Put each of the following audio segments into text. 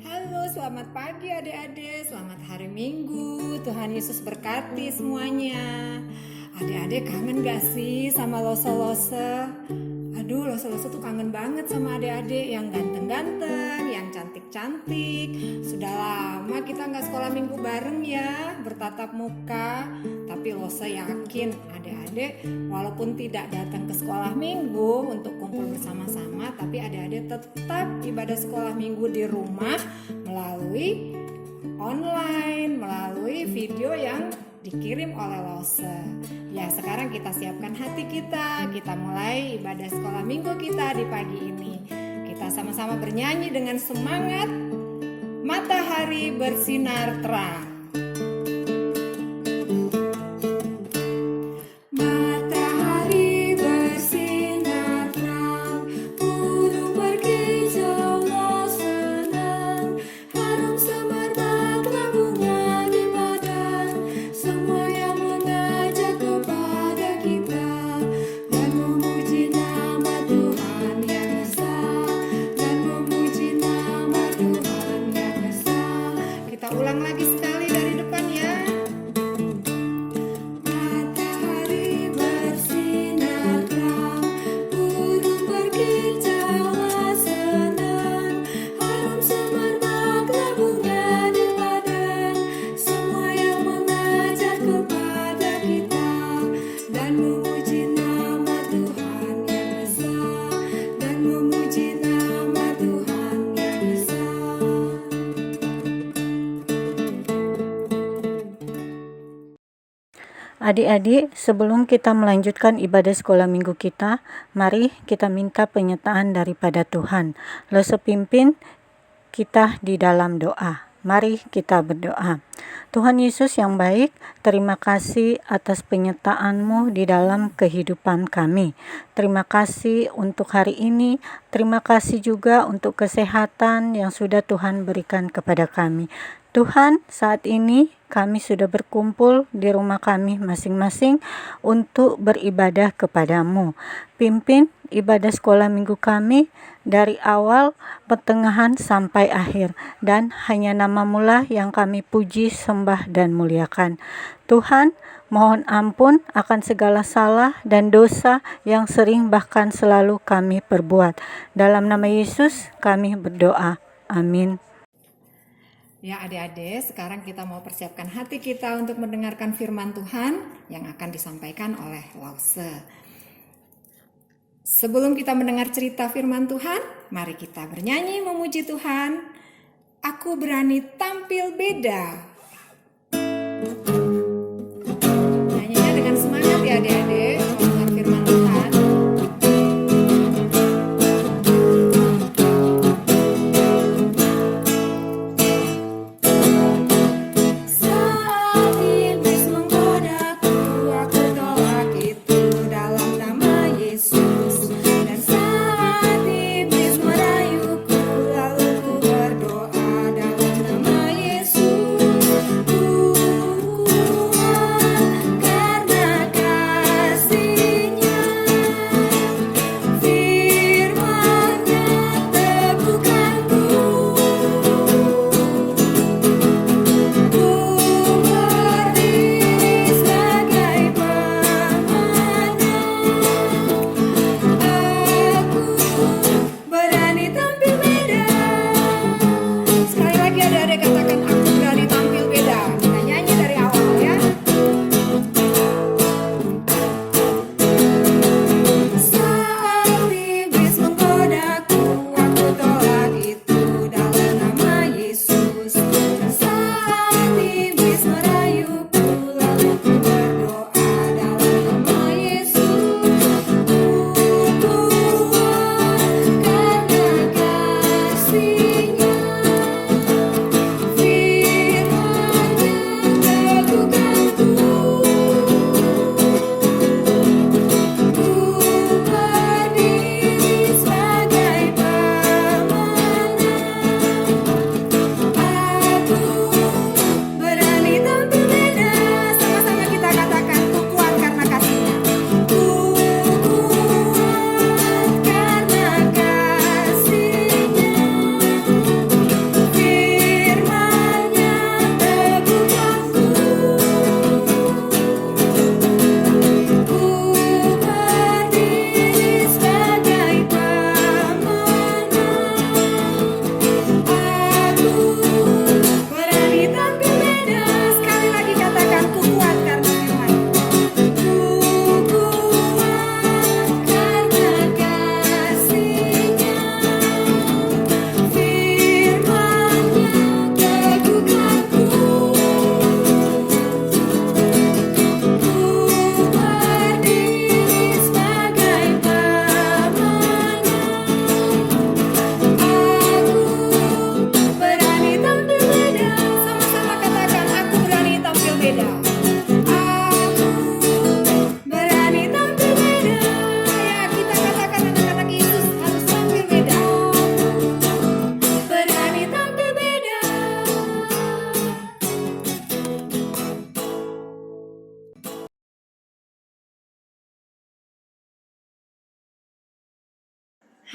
Halo, selamat pagi adik-adik, selamat hari Minggu. Tuhan Yesus berkati semuanya. Adik-adik kangen gak sih sama lose-lose? Aduh, lose-lose tuh kangen banget sama adik-adik yang ganteng-ganteng, yang cantik-cantik. Sudah lama kita gak sekolah minggu bareng ya, bertatap muka. Tapi lose yakin adik-adik walaupun tidak datang ke sekolah minggu untuk kumpul bersama-sama, tapi adik-adik tetap ibadah sekolah minggu di rumah melalui online, melalui video yang dikirim oleh Lose. Ya, sekarang kita siapkan hati kita mulai ibadah sekolah minggu kita di pagi ini. Kita sama-sama bernyanyi dengan semangat. Matahari bersinar terang. Ulang lagi sekali dari depan ya. Matahari bersinar terang, burung berkicaulah senang, harum semerbaklah bunga di padang, semua yang mengajak kepada kita dan memuji nama Tuhan yang esa, dan memuji nama Tuhan yang esa. Adik-adik, sebelum kita melanjutkan ibadah sekolah minggu kita, mari kita minta penyertaan daripada Tuhan. Lose pimpin kita di dalam doa. Mari kita berdoa. Tuhan Yesus yang baik, terima kasih atas penyertaan-Mu di dalam kehidupan kami. Terima kasih untuk hari ini. Terima kasih juga untuk kesehatan yang sudah Tuhan berikan kepada kami. Tuhan, saat ini kami sudah berkumpul di rumah kami masing-masing untuk beribadah kepada-Mu. Pimpin ibadah sekolah minggu kami dari awal, pertengahan sampai akhir, dan hanya nama-Mu lah yang kami puji, sembah, dan muliakan. Tuhan, mohon ampun akan segala salah dan dosa yang sering bahkan selalu kami perbuat. Dalam nama Yesus kami berdoa. Amin. Ya adik-adik, sekarang kita mau persiapkan hati kita untuk mendengarkan firman Tuhan yang akan disampaikan oleh Lause. Sebelum kita mendengar cerita firman Tuhan, mari kita bernyanyi memuji Tuhan. Aku berani tampil beda. Nyanyinya dengan semangat ya adik-adik, mendengar firman Tuhan.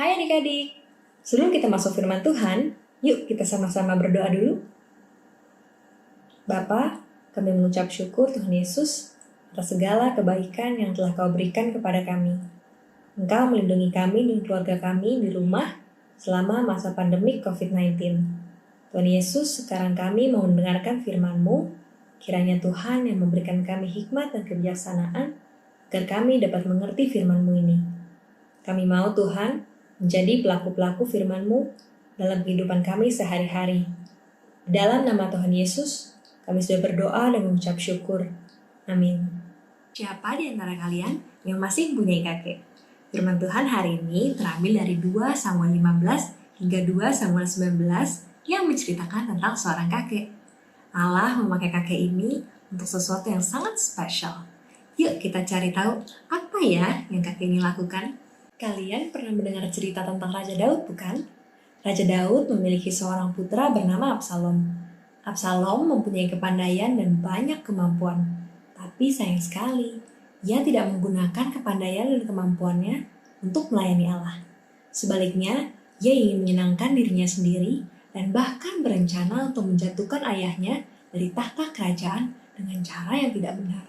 Hai adik-adik, sebelum kita masuk firman Tuhan, yuk kita sama-sama berdoa dulu. Bapa, kami mengucap syukur Tuhan Yesus atas segala kebaikan yang telah Kau berikan kepada kami. Engkau melindungi kami dan keluarga kami di rumah selama masa pandemik COVID-19. Tuhan Yesus, sekarang kami mau mendengarkan firman-Mu. Kiranya Tuhan yang memberikan kami hikmat dan kebijaksanaan agar kami dapat mengerti firman-Mu ini. Kami mau Tuhan menjadi pelaku-pelaku firman-Mu dalam kehidupan kami sehari-hari. Dalam nama Tuhan Yesus, kami sudah berdoa dan mengucap syukur. Amin. Siapa di antara kalian yang masih mempunyai kakek? Firman Tuhan hari ini terambil dari 2 Samuel 15 hingga 2 Samuel 19 yang menceritakan tentang seorang kakek. Allah memakai kakek ini untuk sesuatu yang sangat spesial. Yuk kita cari tahu apa ya yang kakek ini lakukan. Kalian pernah mendengar cerita tentang Raja Daud, bukan? Raja Daud memiliki seorang putra bernama Absalom. Absalom mempunyai kepandaian dan banyak kemampuan. Tapi sayang sekali, ia tidak menggunakan kepandaian dan kemampuannya untuk melayani Allah. Sebaliknya, ia ingin menyenangkan dirinya sendiri dan bahkan berencana untuk menjatuhkan ayahnya dari tahta kerajaan dengan cara yang tidak benar.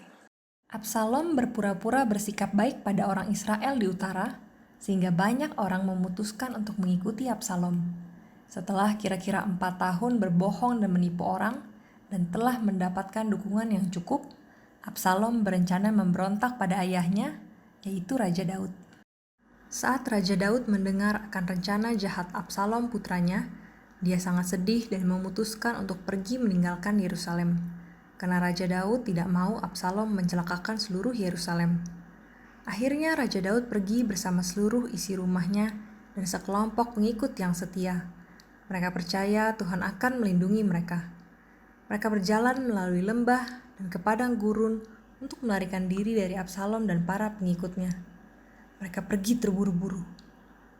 Absalom berpura-pura bersikap baik pada orang Israel di utara, sehingga banyak orang memutuskan untuk mengikuti Absalom. Setelah kira-kira 4 tahun berbohong dan menipu orang, dan telah mendapatkan dukungan yang cukup, Absalom berencana memberontak pada ayahnya, yaitu Raja Daud. Saat Raja Daud mendengar akan rencana jahat Absalom putranya, dia sangat sedih dan memutuskan untuk pergi meninggalkan Yerusalem, karena Raja Daud tidak mau Absalom mencelakakan seluruh Yerusalem. Akhirnya Raja Daud pergi bersama seluruh isi rumahnya dan sekelompok pengikut yang setia. Mereka percaya Tuhan akan melindungi mereka. Mereka berjalan melalui lembah dan ke padang gurun untuk melarikan diri dari Absalom dan para pengikutnya. Mereka pergi terburu-buru.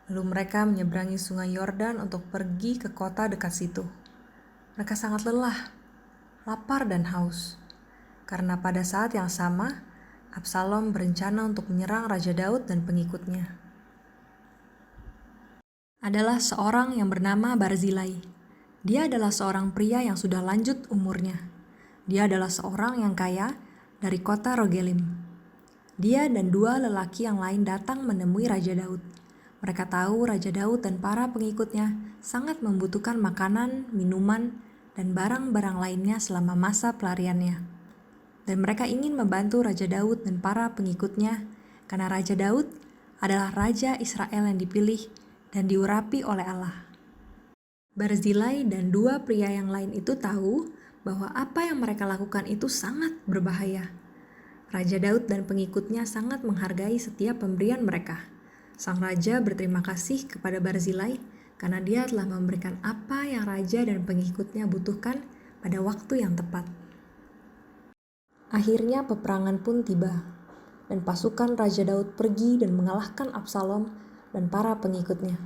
Lalu mereka menyeberangi sungai Yordan untuk pergi ke kota dekat situ. Mereka sangat lelah, lapar dan haus. Karena pada saat yang sama, Absalom berencana untuk menyerang Raja Daud dan pengikutnya. Adalah seorang yang bernama Barzilai. Dia adalah seorang pria yang sudah lanjut umurnya. Dia adalah seorang yang kaya dari kota Rogelim. Dia dan 2 lelaki yang lain datang menemui Raja Daud. Mereka tahu Raja Daud dan para pengikutnya sangat membutuhkan makanan, minuman, dan barang-barang lainnya selama masa pelariannya. Dan mereka ingin membantu Raja Daud dan para pengikutnya karena Raja Daud adalah Raja Israel yang dipilih dan diurapi oleh Allah. Barzilai dan 2 pria yang lain itu tahu bahwa apa yang mereka lakukan itu sangat berbahaya. Raja Daud dan pengikutnya sangat menghargai setiap pemberian mereka. Sang raja berterima kasih kepada Barzilai karena dia telah memberikan apa yang raja dan pengikutnya butuhkan pada waktu yang tepat. Akhirnya peperangan pun tiba, dan pasukan Raja Daud pergi dan mengalahkan Absalom dan para pengikutnya.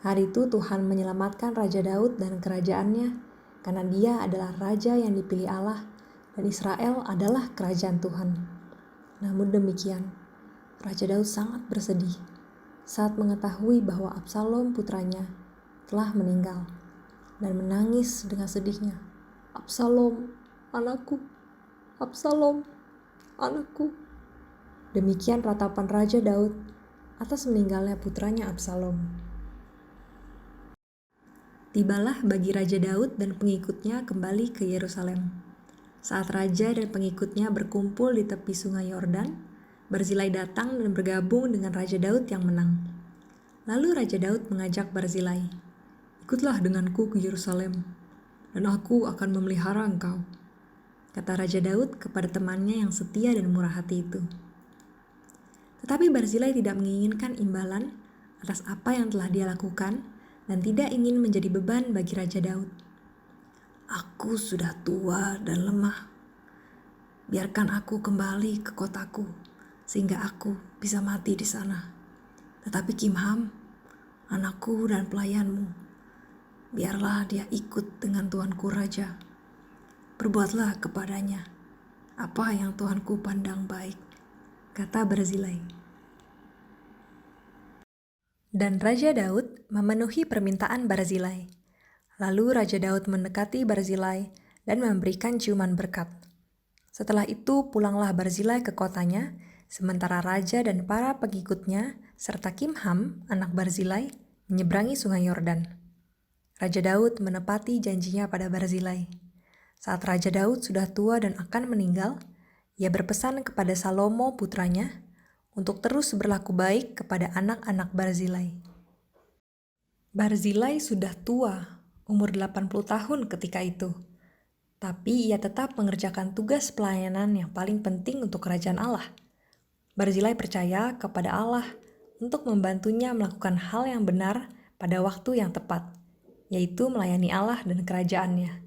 Hari itu Tuhan menyelamatkan Raja Daud dan kerajaannya, karena dia adalah raja yang dipilih Allah, dan Israel adalah kerajaan Tuhan. Namun demikian, Raja Daud sangat bersedih saat mengetahui bahwa Absalom putranya telah meninggal, dan menangis dengan sedihnya, "Absalom, anakku! Absalom, anakku." Demikian ratapan Raja Daud atas meninggalnya putranya Absalom. Tibalah bagi Raja Daud dan pengikutnya kembali ke Yerusalem. Saat raja dan pengikutnya berkumpul di tepi sungai Yordan, Barzilai datang dan bergabung dengan Raja Daud yang menang. Lalu Raja Daud mengajak Barzilai, "Ikutlah denganku ke Yerusalem, dan aku akan memelihara engkau," kata Raja Daud kepada temannya yang setia dan murah hati itu. Tetapi Barzilai tidak menginginkan imbalan atas apa yang telah dia lakukan dan tidak ingin menjadi beban bagi Raja Daud. "Aku sudah tua dan lemah. Biarkan aku kembali ke kotaku sehingga aku bisa mati di sana. Tetapi Kimham, anakku dan pelayanmu, biarlah dia ikut dengan tuanku Raja. Perbuatlah kepadanya apa yang Tuanku pandang baik," kata Barzilai. Dan Raja Daud memenuhi permintaan Barzilai. Lalu Raja Daud mendekati Barzilai dan memberikan ciuman berkat. Setelah itu pulanglah Barzilai ke kotanya, sementara raja dan para pengikutnya serta Kimham, anak Barzilai, menyeberangi sungai Yordan. Raja Daud menepati janjinya pada Barzilai. Saat Raja Daud sudah tua dan akan meninggal, ia berpesan kepada Salomo putranya untuk terus berlaku baik kepada anak-anak Barzilai. Barzilai sudah tua, umur 80 tahun ketika itu. Tapi ia tetap mengerjakan tugas pelayanan yang paling penting untuk kerajaan Allah. Barzilai percaya kepada Allah untuk membantunya melakukan hal yang benar pada waktu yang tepat, yaitu melayani Allah dan kerajaannya.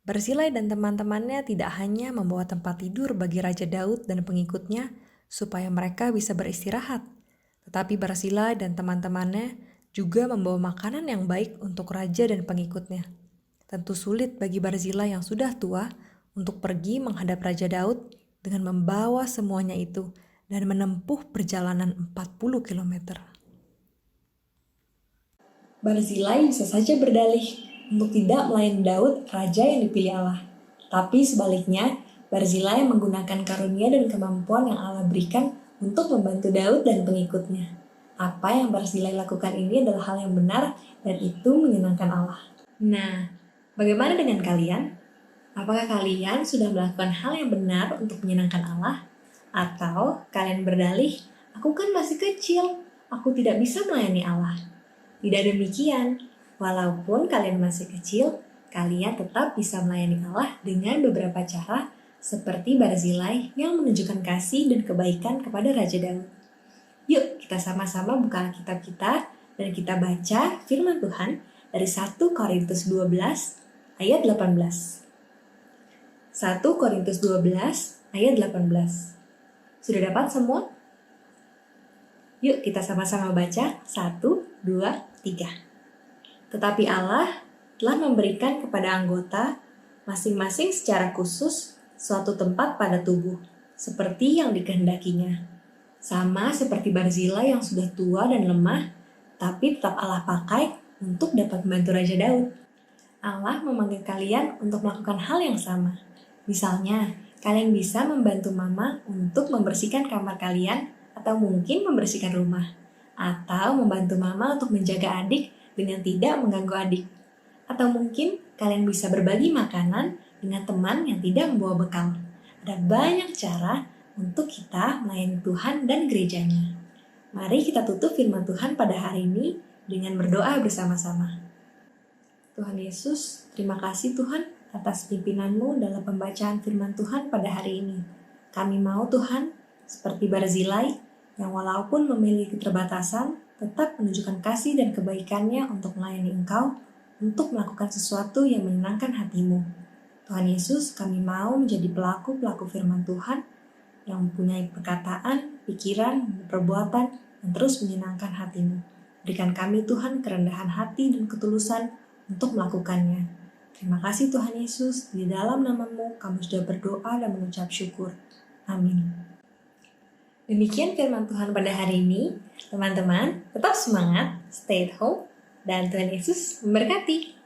Barzilai dan teman-temannya tidak hanya membawa tempat tidur bagi Raja Daud dan pengikutnya supaya mereka bisa beristirahat, tetapi Barzilai dan teman-temannya juga membawa makanan yang baik untuk raja dan pengikutnya. Tentu sulit bagi Barzilai yang sudah tua untuk pergi menghadap Raja Daud dengan membawa semuanya itu dan menempuh perjalanan 40 km. Barzilai bisa saja berdalih untuk tidak melayani Daud, raja yang dipilih Allah. Tapi sebaliknya, Barzilai menggunakan karunia dan kemampuan yang Allah berikan untuk membantu Daud dan pengikutnya. Apa yang Barzilai lakukan ini adalah hal yang benar dan itu menyenangkan Allah. Nah, bagaimana dengan kalian? Apakah kalian sudah melakukan hal yang benar untuk menyenangkan Allah? Atau kalian berdalih, aku kan masih kecil, aku tidak bisa melayani Allah. Tidak demikian, walaupun kalian masih kecil, kalian tetap bisa melayani Allah dengan beberapa cara seperti Barzilai yang menunjukkan kasih dan kebaikan kepada Raja Daud. Yuk kita sama-sama buka Alkitab kita dan kita baca firman Tuhan dari 1 Korintus 12 ayat 18. 1 Korintus 12 ayat 18. Sudah dapat semua? Yuk kita sama-sama baca 1, 2, 3. Tetapi Allah telah memberikan kepada anggota masing-masing secara khusus suatu tempat pada tubuh, seperti yang dikehendakinya. Sama seperti Barzilai yang sudah tua dan lemah, tapi tetap Allah pakai untuk dapat membantu Raja Daud. Allah memanggil kalian untuk melakukan hal yang sama. Misalnya, kalian bisa membantu mama untuk membersihkan kamar kalian atau mungkin membersihkan rumah. Atau membantu mama untuk menjaga adik dengan tidak mengganggu adik. Atau mungkin kalian bisa berbagi makanan dengan teman yang tidak membawa bekal. Ada banyak cara untuk kita melayani Tuhan dan gerejanya. Mari kita tutup firman Tuhan pada hari ini dengan berdoa bersama-sama. Tuhan Yesus, terima kasih Tuhan atas pimpinan-Mu dalam pembacaan firman Tuhan pada hari ini. Kami mau Tuhan, seperti Barzilai, yang walaupun memiliki keterbatasan, tetap menunjukkan kasih dan kebaikannya untuk melayani Engkau, untuk melakukan sesuatu yang menyenangkan hati-Mu. Tuhan Yesus, kami mau menjadi pelaku-pelaku firman Tuhan, yang mempunyai perkataan, pikiran, perbuatan, dan terus menyenangkan hati-Mu. Berikan kami Tuhan kerendahan hati dan ketulusan untuk melakukannya. Terima kasih Tuhan Yesus, di dalam nama-Mu kami sudah berdoa dan mengucap syukur. Amin. Demikian firman Tuhan pada hari ini. Teman-teman, tetap semangat, stay at home, dan Tuhan Yesus memberkati.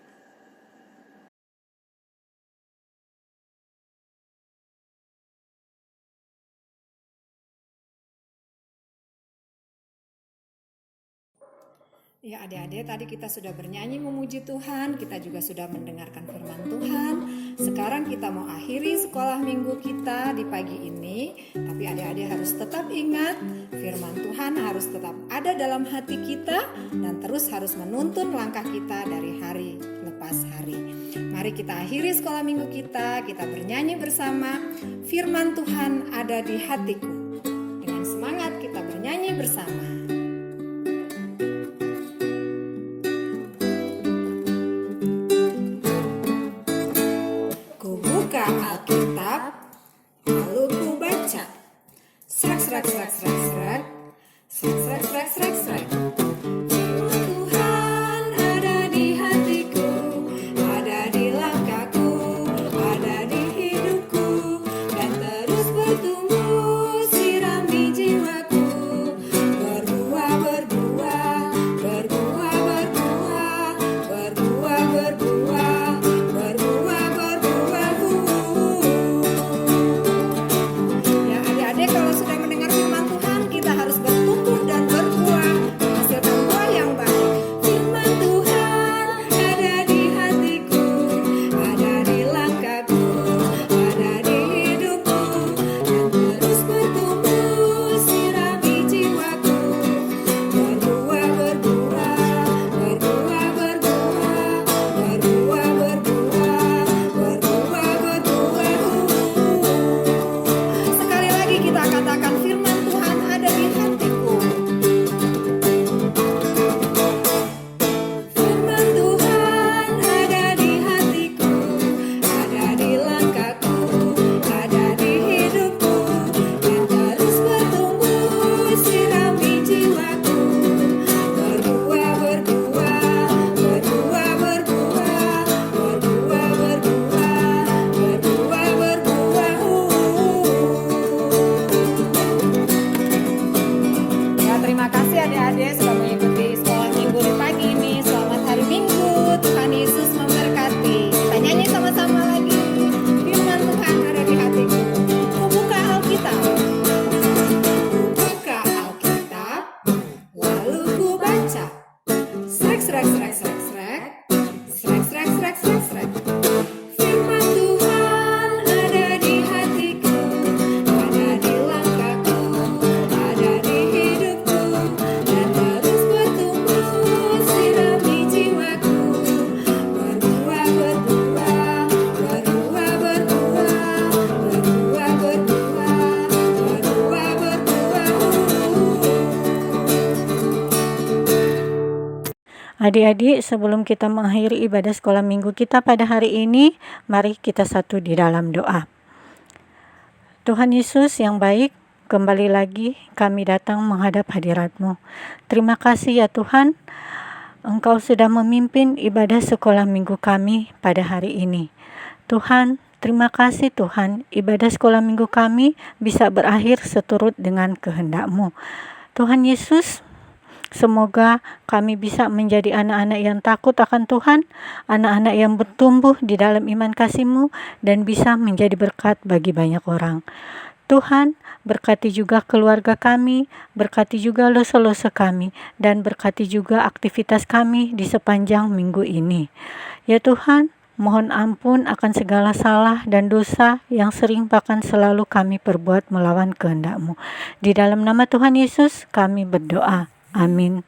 Ya adik-adik, tadi kita sudah bernyanyi memuji Tuhan, kita juga sudah mendengarkan firman Tuhan. Sekarang kita mau akhiri sekolah minggu kita di pagi ini. Tapi adik-adik harus tetap ingat, firman Tuhan harus tetap ada dalam hati kita dan terus harus menuntun langkah kita dari hari lepas hari. Mari kita akhiri sekolah minggu kita bernyanyi bersama, firman Tuhan ada di hatiku. Dengan semangat kita bernyanyi bersama. Alkitab, lalu ku baca. Serak, serak, serak, serak, serak. Serak, serak, serak, serak, serak. Firman Tuhan ada di hatiku, ada di langkahku, ada di hidupku, dan terus bertumbuh, siram di jiwaku. Berbuah, berbuah, katakan firman Tuhan ada di hatiku. Firman Tuhan ada di hatiku, ada di langkahku, ada di hidupku, dan terus bertumbuh sirami jiwaku. Berbuah, berbuah, berbuah, berbuah, berbuah, berbuah, berbuah, berbuah. Ya, terima kasih adik-adik sudah mengikuti sekolah minggu di pagi ini. Selamat hari Minggu, Tuhan Yesus memberkati. Kita nyanyi sama-sama lagi. Firman Tuhan ada di hatiku. Buka Alkitab. Buka Alkitab, lalu ku baca. Srek, srek, srek, srek, srek. Srek, srek, srek, srek, srek. Firman Tuhan ada di hatiku, ada di langkahku, ada di hidupku, dan terus bertumbuh sirami jiwaku. Berbuah, berbuah, berbuah, berbuah, berbuah, berbuah, berbuah, berbuah. Adik-adik, sebelum kita mengakhiri ibadah sekolah minggu kita pada hari ini, mari kita satu di dalam doa. Tuhan Yesus yang baik, kembali lagi kami datang menghadap hadirat-Mu. Terima kasih ya Tuhan, Engkau sudah memimpin ibadah sekolah minggu kami pada hari ini. Tuhan, terima kasih Tuhan, ibadah sekolah minggu kami bisa berakhir seturut dengan kehendak-Mu. Tuhan Yesus, semoga kami bisa menjadi anak-anak yang takut akan Tuhan, anak-anak yang bertumbuh di dalam iman kasih-Mu, dan bisa menjadi berkat bagi banyak orang. Tuhan, berkati juga keluarga kami, berkati juga losa-losa kami, dan berkati juga aktivitas kami di sepanjang minggu ini. Ya Tuhan, mohon ampun akan segala salah dan dosa yang sering bahkan selalu kami perbuat melawan kehendak-Mu. Di dalam nama Tuhan Yesus kami berdoa. Amin.